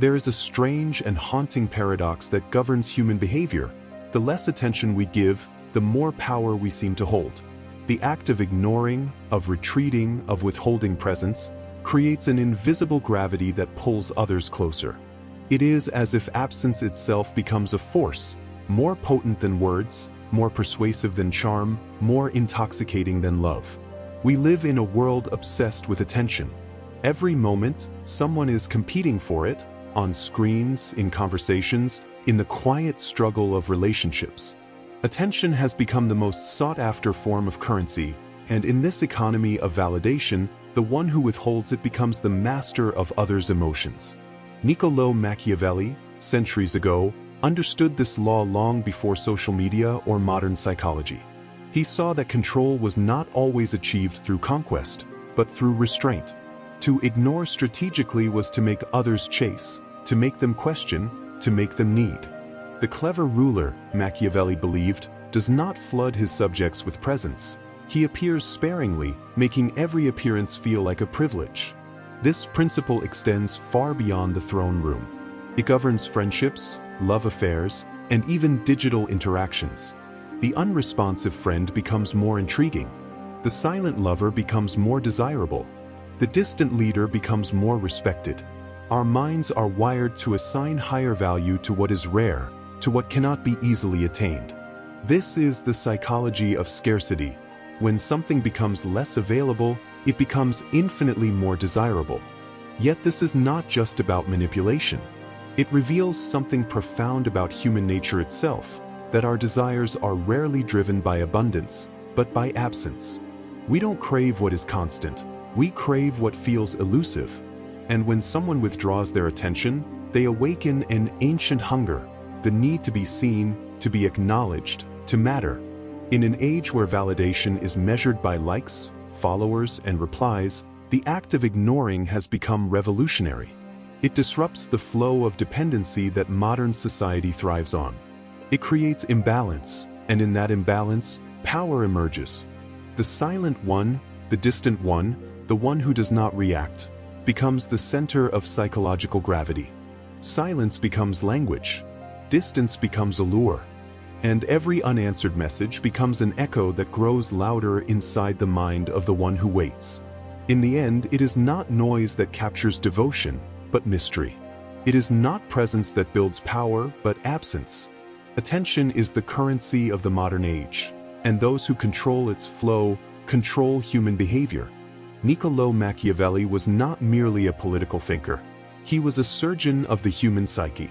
There is a strange and haunting paradox that governs human behavior. The less attention we give, the more power we seem to hold. The act of ignoring, of retreating, of withholding presence, creates an invisible gravity that pulls others closer. It is as if absence itself becomes a force, more potent than words, more persuasive than charm, more intoxicating than love. We live in a world obsessed with attention. Every moment, someone is competing for it, on screens, in conversations, in the quiet struggle of relationships. Attention has become the most sought-after form of currency, and in this economy of validation, the one who withholds it becomes the master of others' emotions. Niccolò Machiavelli, centuries ago, understood this law long before social media or modern psychology. He saw that control was not always achieved through conquest, but through restraint. To ignore strategically was to make others chase, to make them question, to make them need. The clever ruler, Machiavelli believed, does not flood his subjects with presents. He appears sparingly, making every appearance feel like a privilege. This principle extends far beyond the throne room. It governs friendships, love affairs, and even digital interactions. The unresponsive friend becomes more intriguing. The silent lover becomes more desirable. The distant leader becomes more respected. Our minds are wired to assign higher value to what is rare, to what cannot be easily attained. This is the psychology of scarcity. When something becomes less available, it becomes infinitely more desirable. Yet this is not just about manipulation. It reveals something profound about human nature itself, that our desires are rarely driven by abundance, but by absence. We don't crave what is constant, we crave what feels elusive. And when someone withdraws their attention, they awaken an ancient hunger, the need to be seen, to be acknowledged, to matter. In an age where validation is measured by likes, followers, and replies, the act of ignoring has become revolutionary. It disrupts the flow of dependency that modern society thrives on. It creates imbalance, and in that imbalance, power emerges. The silent one, the distant one, the one who does not react, becomes the center of psychological gravity. Silence becomes language. Distance becomes a lure. And every unanswered message becomes an echo that grows louder inside the mind of the one who waits. In the end, it is not noise that captures devotion, but mystery. It is not presence that builds power, but absence. Attention is the currency of the modern age, and those who control its flow control human behavior. Niccolò Machiavelli was not merely a political thinker. He was a surgeon of the human psyche.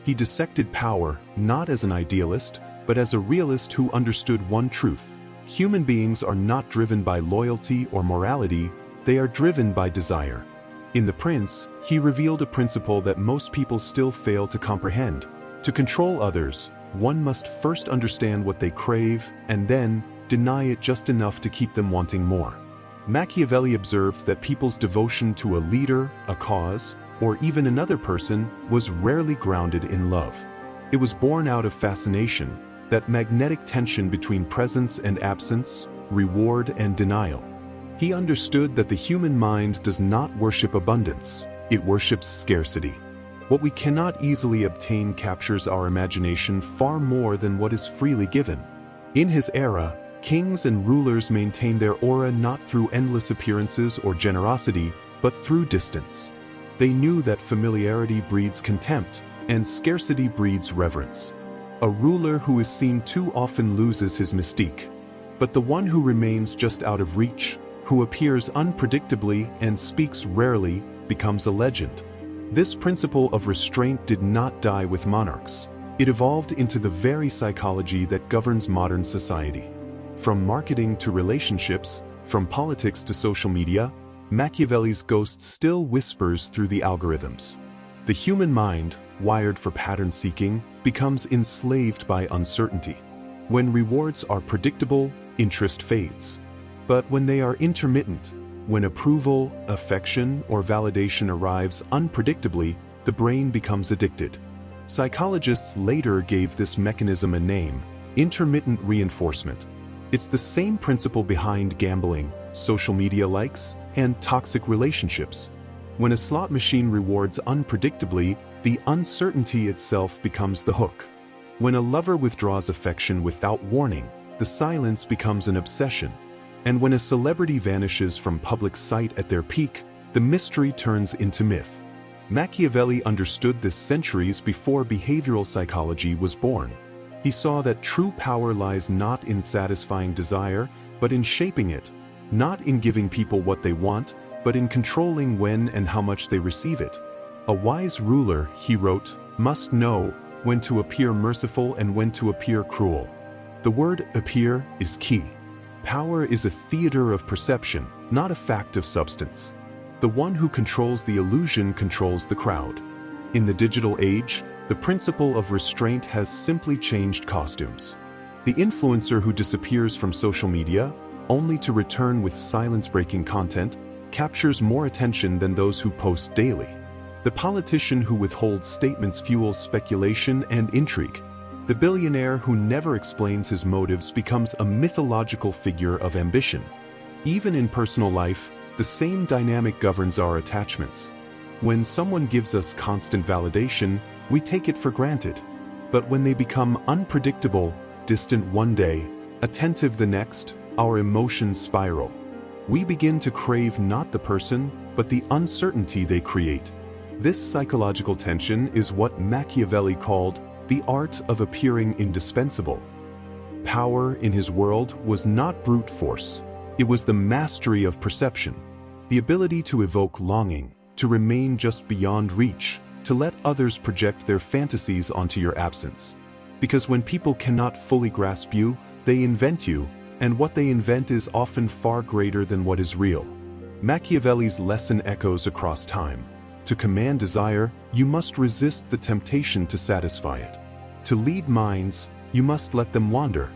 He dissected power not as an idealist, but as a realist who understood one truth. Human beings are not driven by loyalty or morality, they are driven by desire. In The Prince, he revealed a principle that most people still fail to comprehend. To control others, one must first understand what they crave, and then deny it just enough to keep them wanting more. Machiavelli observed that people's devotion to a leader, a cause, or even another person was rarely grounded in love. It was born out of fascination, that magnetic tension between presence and absence, reward and denial. He understood that the human mind does not worship abundance, it worships scarcity. What we cannot easily obtain captures our imagination far more than what is freely given. In his era, kings and rulers maintained their aura not through endless appearances or generosity, but through distance. They knew that familiarity breeds contempt, and scarcity breeds reverence. A ruler who is seen too often loses his mystique. But the one who remains just out of reach, who appears unpredictably and speaks rarely, becomes a legend. This principle of restraint did not die with monarchs. It evolved into the very psychology that governs modern society. From marketing to relationships, from politics to social media, Machiavelli's ghost still whispers through the algorithms. The human mind, wired for pattern seeking, becomes enslaved by uncertainty. When rewards are predictable, interest fades. But when they are intermittent, when approval, affection, or validation arrives unpredictably, the brain becomes addicted. Psychologists later gave this mechanism a name: intermittent reinforcement. It's the same principle behind gambling, social media likes, and toxic relationships. When a slot machine rewards unpredictably, the uncertainty itself becomes the hook. When a lover withdraws affection without warning, the silence becomes an obsession. And when a celebrity vanishes from public sight at their peak, the mystery turns into myth. Machiavelli understood this centuries before behavioral psychology was born. He saw that true power lies not in satisfying desire, but in shaping it, not in giving people what they want, but in controlling when and how much they receive it. A wise ruler, he wrote, must know when to appear merciful and when to appear cruel. The word appear is key. Power is a theater of perception, not a fact of substance. The one who controls the illusion controls the crowd. In the digital age, the principle of restraint has simply changed costumes. The influencer who disappears from social media, only to return with silence-breaking content, captures more attention than those who post daily. The politician who withholds statements fuels speculation and intrigue. The billionaire who never explains his motives becomes a mythological figure of ambition. Even in personal life, the same dynamic governs our attachments. When someone gives us constant validation, we take it for granted. But when they become unpredictable, distant one day, attentive the next, our emotions spiral. We begin to crave not the person, but the uncertainty they create. This psychological tension is what Machiavelli called the art of appearing indispensable. Power in his world was not brute force. It was the mastery of perception, the ability to evoke longing, to remain just beyond reach, to let others project their fantasies onto your absence. Because when people cannot fully grasp you, they invent you, and what they invent is often far greater than what is real. Machiavelli's lesson echoes across time. To command desire, you must resist the temptation to satisfy it. To lead minds, you must let them wander.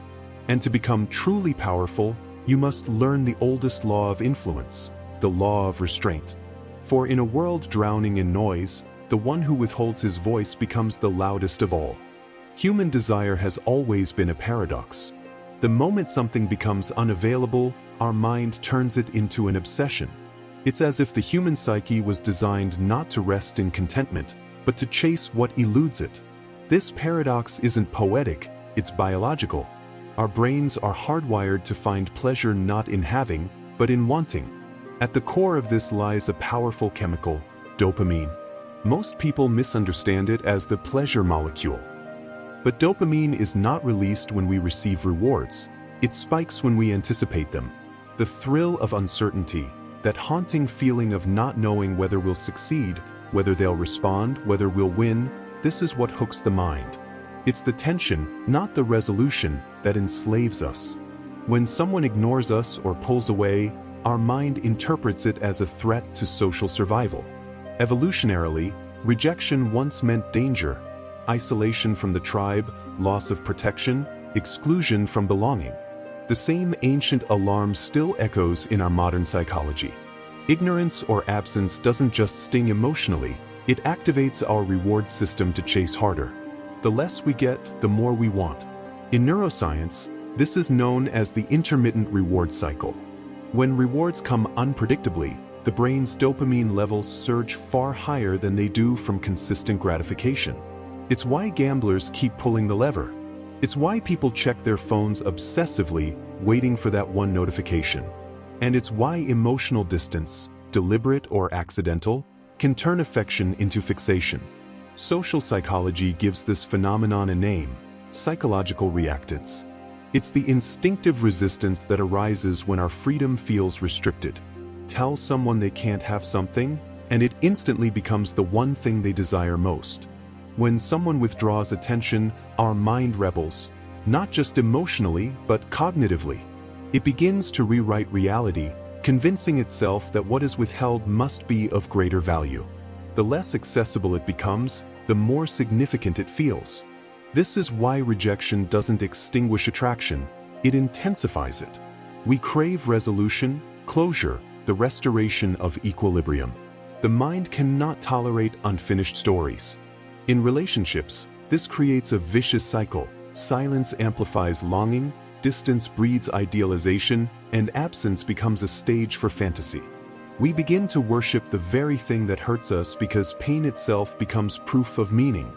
And to become truly powerful, you must learn the oldest law of influence, the law of restraint. For in a world drowning in noise, the one who withholds his voice becomes the loudest of all. Human desire has always been a paradox. The moment something becomes unavailable, our mind turns it into an obsession. It's as if the human psyche was designed not to rest in contentment, but to chase what eludes it. This paradox isn't poetic, it's biological. Our brains are hardwired to find pleasure not in having, but in wanting. At the core of this lies a powerful chemical, dopamine. Most people misunderstand it as the pleasure molecule. But dopamine is not released when we receive rewards. It spikes when we anticipate them. The thrill of uncertainty, that haunting feeling of not knowing whether we'll succeed, whether they'll respond, whether we'll win, this is what hooks the mind. It's the tension, not the resolution, that enslaves us. When someone ignores us or pulls away, our mind interprets it as a threat to social survival. Evolutionarily, rejection once meant danger, isolation from the tribe, loss of protection, exclusion from belonging. The same ancient alarm still echoes in our modern psychology. Ignorance or absence doesn't just sting emotionally, it activates our reward system to chase harder. The less we get, the more we want. In neuroscience, this is known as the intermittent reward cycle. When rewards come unpredictably, the brain's dopamine levels surge far higher than they do from consistent gratification. It's why gamblers keep pulling the lever. It's why people check their phones obsessively, waiting for that one notification. And it's why emotional distance, deliberate or accidental, can turn affection into fixation. Social psychology gives this phenomenon a name: psychological reactance. It's the instinctive resistance that arises when our freedom feels restricted. Tell someone they can't have something, and it instantly becomes the one thing they desire most. When someone withdraws attention, our mind rebels, not just emotionally, but cognitively. It begins to rewrite reality, convincing itself that what is withheld must be of greater value. The less accessible it becomes, the more significant it feels. This is why rejection doesn't extinguish attraction, it intensifies it. We crave resolution, closure, the restoration of equilibrium. The mind cannot tolerate unfinished stories. In relationships, this creates a vicious cycle. Silence amplifies longing, distance breeds idealization, and absence becomes a stage for fantasy. We begin to worship the very thing that hurts us because pain itself becomes proof of meaning.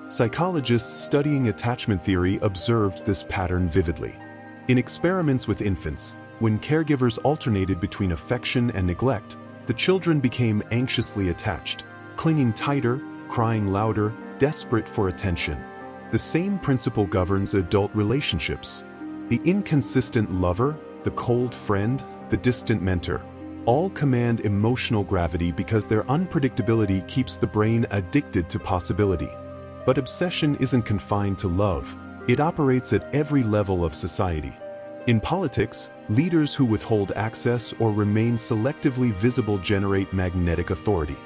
Psychologists studying attachment theory observed this pattern vividly. In experiments with infants, when caregivers alternated between affection and neglect, the children became anxiously attached, clinging tighter, crying louder, desperate for attention. The same principle governs adult relationships. The inconsistent lover, the cold friend, the distant mentor, all command emotional gravity because their unpredictability keeps the brain addicted to possibility. But obsession isn't confined to love. It operates at every level of society. In politics, leaders who withhold access or remain selectively visible generate magnetic authority.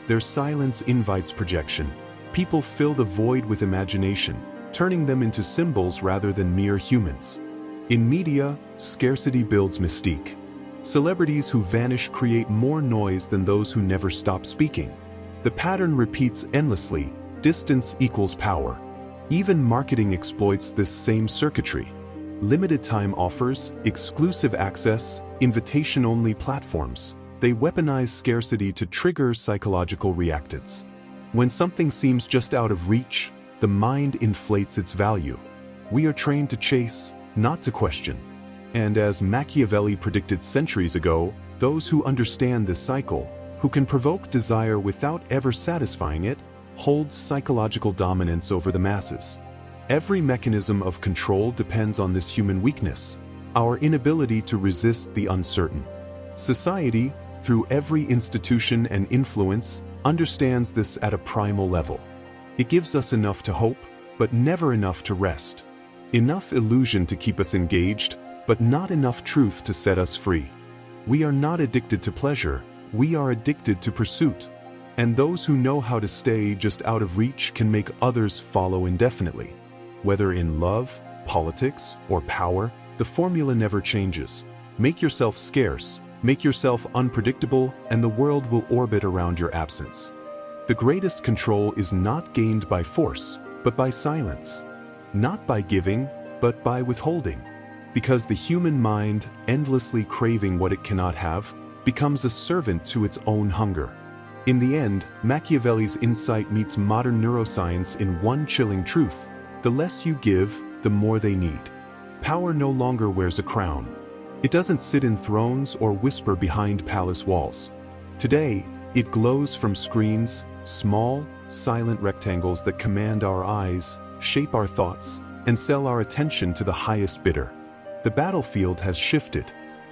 Their silence invites projection. People fill the void with imagination, turning them into symbols rather than mere humans. In media, scarcity builds mystique. Celebrities who vanish create more noise than those who never stop speaking. The pattern repeats endlessly. Distance equals power. Even marketing exploits this same circuitry. Limited time offers, exclusive access, invitation-only platforms. They weaponize scarcity to trigger psychological reactance. When something seems just out of reach, the mind inflates its value. We are trained to chase, not to question. And as Machiavelli predicted centuries ago, those who understand this cycle, who can provoke desire without ever satisfying it, hold psychological dominance over the masses. Every mechanism of control depends on this human weakness, our inability to resist the uncertain. Society, through every institution and influence, understands this at a primal level. It gives us enough to hope, but never enough to rest. Enough illusion to keep us engaged, but not enough truth to set us free. We are not addicted to pleasure, we are addicted to pursuit. And those who know how to stay just out of reach can make others follow indefinitely. Whether in love, politics, or power, the formula never changes. Make yourself scarce, make yourself unpredictable, and the world will orbit around your absence. The greatest control is not gained by force, but by silence. Not by giving, but by withholding. Because the human mind, endlessly craving what it cannot have, becomes a servant to its own hunger. In the end, Machiavelli's insight meets modern neuroscience in one chilling truth: the less you give, the more they need. Power no longer wears a crown. It doesn't sit in thrones or whisper behind palace walls. Today, it glows from screens, small, silent rectangles that command our eyes, shape our thoughts, and sell our attention to the highest bidder. The battlefield has shifted.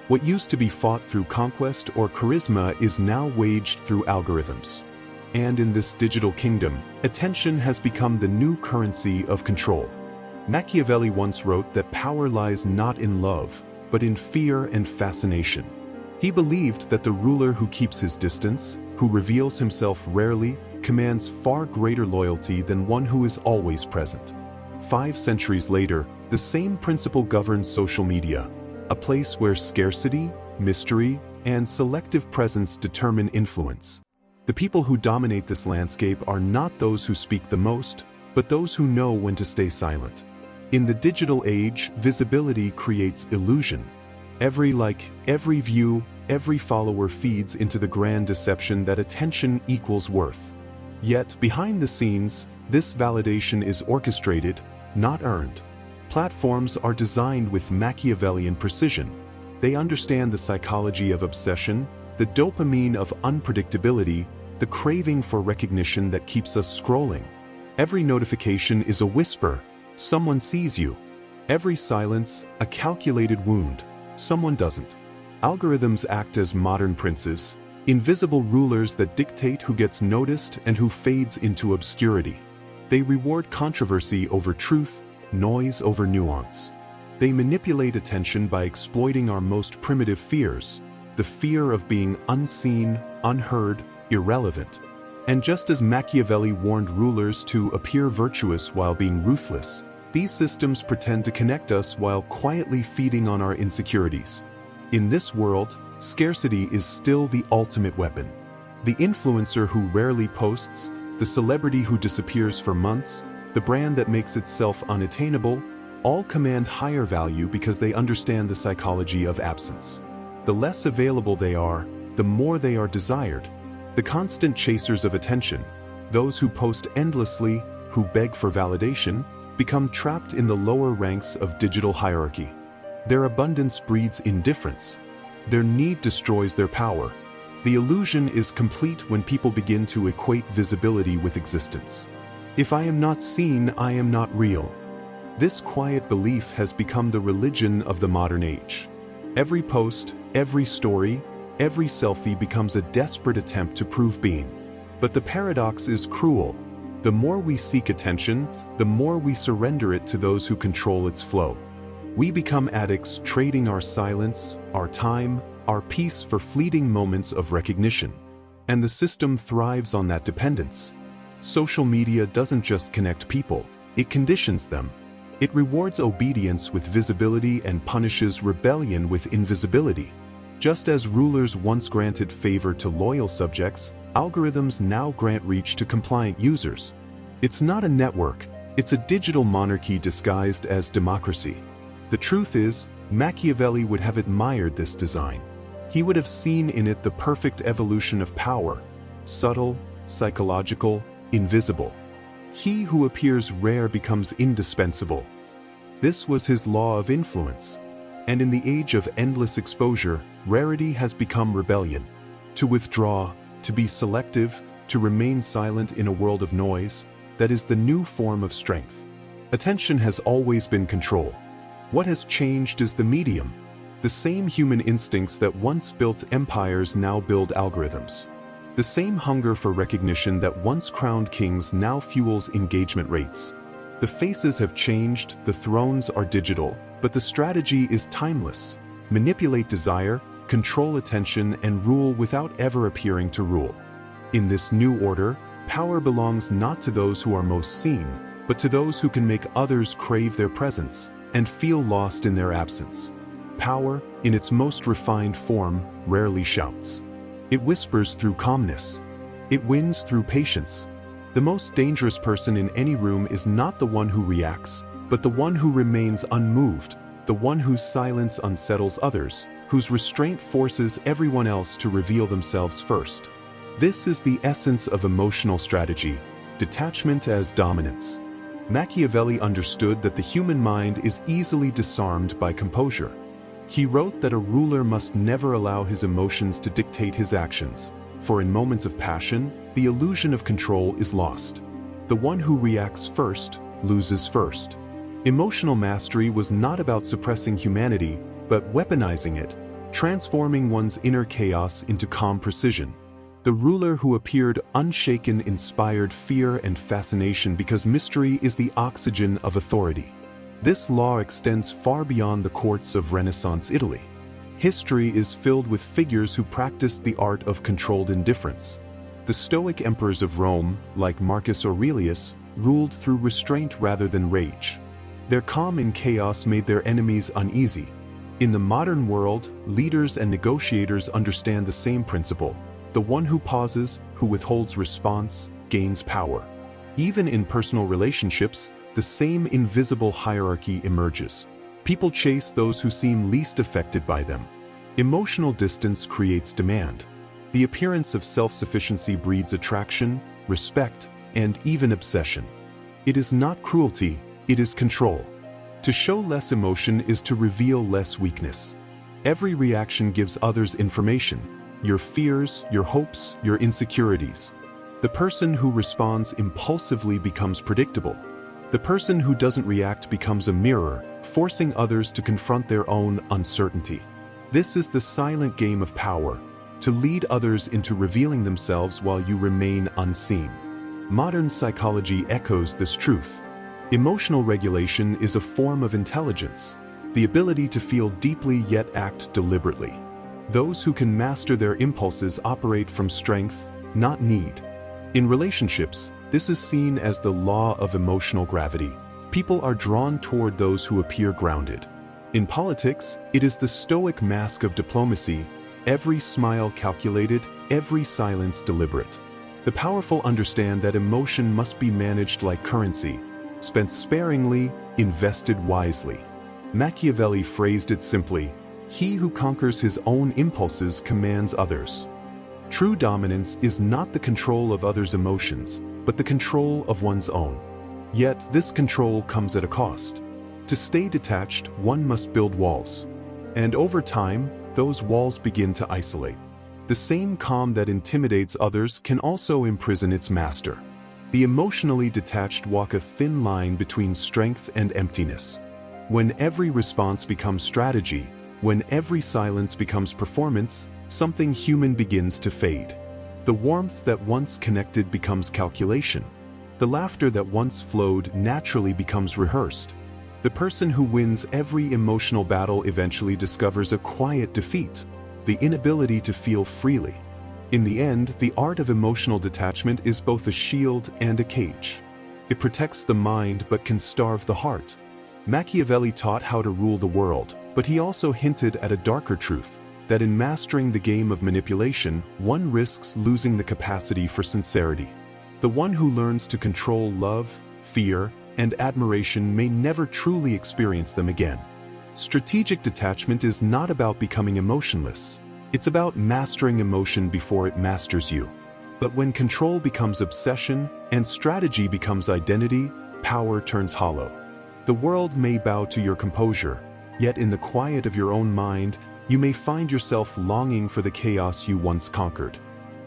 What used to be fought through conquest or charisma is now waged through algorithms. And in this digital kingdom, attention has become the new currency of control. Machiavelli once wrote that power lies not in love, but in fear and fascination. He believed that the ruler who keeps his distance, who reveals himself rarely, commands far greater loyalty than one who is always present. 5 centuries later, the same principle governs social media, a place where scarcity, mystery, and selective presence determine influence. The people who dominate this landscape are not those who speak the most, but those who know when to stay silent. In the digital age, visibility creates illusion. Every like, every view, every follower feeds into the grand deception that attention equals worth. Yet, behind the scenes, this validation is orchestrated, not earned. Platforms are designed with Machiavellian precision. They understand the psychology of obsession, the dopamine of unpredictability, the craving for recognition that keeps us scrolling. Every notification is a whisper, someone sees you. Every silence, a calculated wound, someone doesn't. Algorithms act as modern princes, invisible rulers that dictate who gets noticed and who fades into obscurity. They reward controversy over truth, noise over nuance. They manipulate attention by exploiting our most primitive fears, the fear of being unseen, unheard, irrelevant. And just as Machiavelli warned rulers to appear virtuous while being ruthless, these systems pretend to connect us while quietly feeding on our insecurities. In this world, scarcity is still the ultimate weapon. The influencer who rarely posts, the celebrity who disappears for months, the brand that makes itself unattainable, all command higher value because they understand the psychology of absence. The less available they are, the more they are desired. The constant chasers of attention, those who post endlessly, who beg for validation, become trapped in the lower ranks of digital hierarchy. Their abundance breeds indifference. Their need destroys their power. The illusion is complete when people begin to equate visibility with existence. If I am not seen, I am not real. This quiet belief has become the religion of the modern age. Every post, every story, every selfie becomes a desperate attempt to prove being. But the paradox is cruel. The more we seek attention, the more we surrender it to those who control its flow. We become addicts, trading our silence, our time, our peace for fleeting moments of recognition. And the system thrives on that dependence. Social media doesn't just connect people, it conditions them. It rewards obedience with visibility and punishes rebellion with invisibility. Just as rulers once granted favor to loyal subjects, algorithms now grant reach to compliant users. It's not a network, it's a digital monarchy disguised as democracy. The truth is, Machiavelli would have admired this design. He would have seen in it the perfect evolution of power, subtle, psychological, invisible. He who appears rare becomes indispensable. This was his law of influence. And in the age of endless exposure, rarity has become rebellion. To withdraw, to be selective, to remain silent in a world of noise, that is the new form of strength. Attention has always been control. What has changed is the medium. The same human instincts that once built empires now build algorithms. The same hunger for recognition that once crowned kings now fuels engagement rates. The faces have changed, the thrones are digital, but the strategy is timeless. Manipulate desire, control attention, and rule without ever appearing to rule. In this new order, power belongs not to those who are most seen, but to those who can make others crave their presence and feel lost in their absence. Power, in its most refined form, rarely shouts. It whispers through calmness. It wins through patience. The most dangerous person in any room is not the one who reacts, but the one who remains unmoved, the one whose silence unsettles others, whose restraint forces everyone else to reveal themselves first. This is the essence of emotional strategy, detachment as dominance. Machiavelli understood that the human mind is easily disarmed by composure. He wrote that a ruler must never allow his emotions to dictate his actions, for in moments of passion, the illusion of control is lost. The one who reacts first, loses first. Emotional mastery was not about suppressing humanity, but weaponizing it, transforming one's inner chaos into calm precision. The ruler who appeared unshaken inspired fear and fascination because mystery is the oxygen of authority. This law extends far beyond the courts of Renaissance Italy. History is filled with figures who practiced the art of controlled indifference. The Stoic emperors of Rome, like Marcus Aurelius, ruled through restraint rather than rage. Their calm in chaos made their enemies uneasy. In the modern world, leaders and negotiators understand the same principle. The one who pauses, who withholds response, gains power. Even in personal relationships, the same invisible hierarchy emerges. People chase those who seem least affected by them. Emotional distance creates demand. The appearance of self-sufficiency breeds attraction, respect, and even obsession. It is not cruelty, it is control. To show less emotion is to reveal less weakness. Every reaction gives others information: your fears, your hopes, your insecurities. The person who responds impulsively becomes predictable. The person who doesn't react becomes a mirror, forcing others to confront their own uncertainty. This is the silent game of power, to lead others into revealing themselves while you remain unseen. Modern psychology echoes this truth. Emotional regulation is a form of intelligence, the ability to feel deeply yet act deliberately. Those who can master their impulses operate from strength, not need. In relationships, this is seen as the law of emotional gravity. People are drawn toward those who appear grounded. In politics, it is the Stoic mask of diplomacy: every smile calculated, every silence deliberate. The powerful understand that emotion must be managed like currency, spent sparingly, invested wisely. Machiavelli phrased it simply: he who conquers his own impulses commands others. True dominance is not the control of others' emotions, but the control of one's own. Yet, this control comes at a cost. To stay detached, one must build walls. And over time, those walls begin to isolate. The same calm that intimidates others can also imprison its master. The emotionally detached walk a thin line between strength and emptiness. When every response becomes strategy, when every silence becomes performance, something human begins to fade. The warmth that once connected becomes calculation. The laughter that once flowed naturally becomes rehearsed. The person who wins every emotional battle eventually discovers a quiet defeat, the inability to feel freely. In the end, the art of emotional detachment is both a shield and a cage. It protects the mind but can starve the heart. Machiavelli taught how to rule the world, but he also hinted at a darker truth, that in mastering the game of manipulation, one risks losing the capacity for sincerity. The one who learns to control love, fear, and admiration may never truly experience them again. Strategic detachment is not about becoming emotionless. It's about mastering emotion before it masters you. But when control becomes obsession and strategy becomes identity, power turns hollow. The world may bow to your composure, yet in the quiet of your own mind, you may find yourself longing for the chaos you once conquered.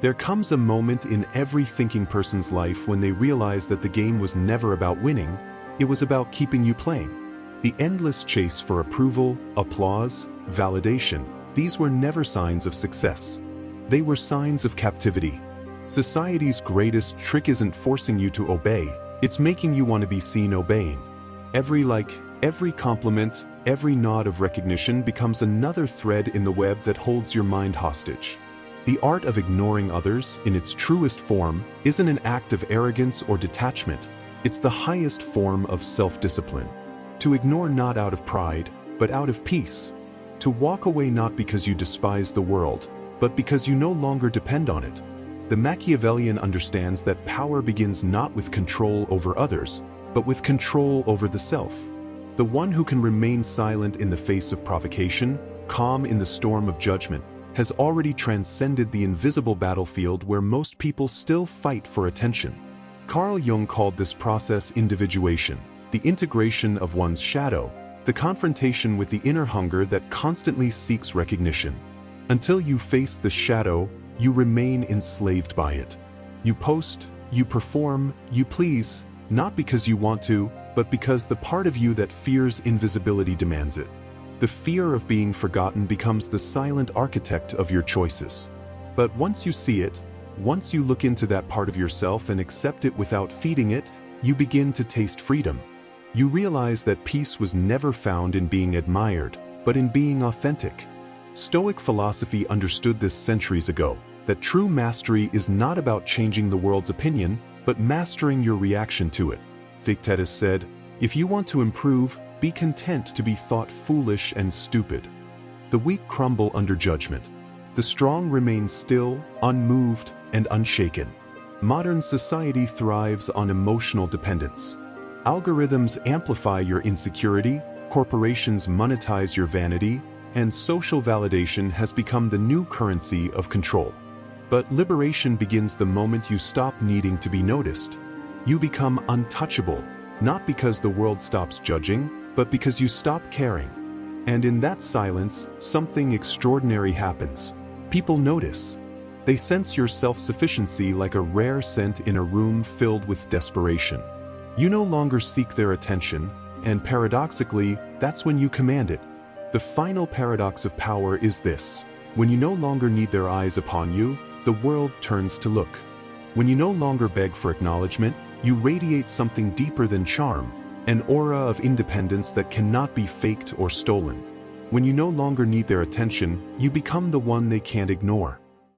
There comes a moment in every thinking person's life when they realize that the game was never about winning, it was about keeping you playing. The endless chase for approval, applause, validation, these were never signs of success. They were signs of captivity. Society's greatest trick isn't forcing you to obey, it's making you want to be seen obeying. Every like, every compliment, every nod of recognition becomes another thread in the web that holds your mind hostage. The art of ignoring others, in its truest form, isn't an act of arrogance or detachment, it's the highest form of self-discipline. To ignore not out of pride, but out of peace. To walk away not because you despise the world, but because you no longer depend on it. The Machiavellian understands that power begins not with control over others, but with control over the self. The one who can remain silent in the face of provocation, calm in the storm of judgment, has already transcended the invisible battlefield where most people still fight for attention. Carl Jung called this process individuation, the integration of one's shadow, the confrontation with the inner hunger that constantly seeks recognition. Until you face the shadow, you remain enslaved by it. You post, you perform, you please, not because you want to, but because the part of you that fears invisibility demands it. The fear of being forgotten becomes the silent architect of your choices. But once you see it, once you look into that part of yourself and accept it without feeding it, you begin to taste freedom. You realize that peace was never found in being admired, but in being authentic. Stoic philosophy understood this centuries ago, that true mastery is not about changing the world's opinion, but mastering your reaction to it. Epictetus said, "If you want to improve, be content to be thought foolish and stupid." The weak crumble under judgment. The strong remain still, unmoved, and unshaken. Modern society thrives on emotional dependence. Algorithms amplify your insecurity, corporations monetize your vanity, and social validation has become the new currency of control. But liberation begins the moment you stop needing to be noticed. You become untouchable, not because the world stops judging, but because you stop caring. And in that silence, something extraordinary happens. People notice. They sense your self-sufficiency like a rare scent in a room filled with desperation. You no longer seek their attention, and paradoxically, that's when you command it. The final paradox of power is this: when you no longer need their eyes upon you, the world turns to look. When you no longer beg for acknowledgement, you radiate something deeper than charm, an aura of independence that cannot be faked or stolen. When you no longer need their attention, you become the one they can't ignore.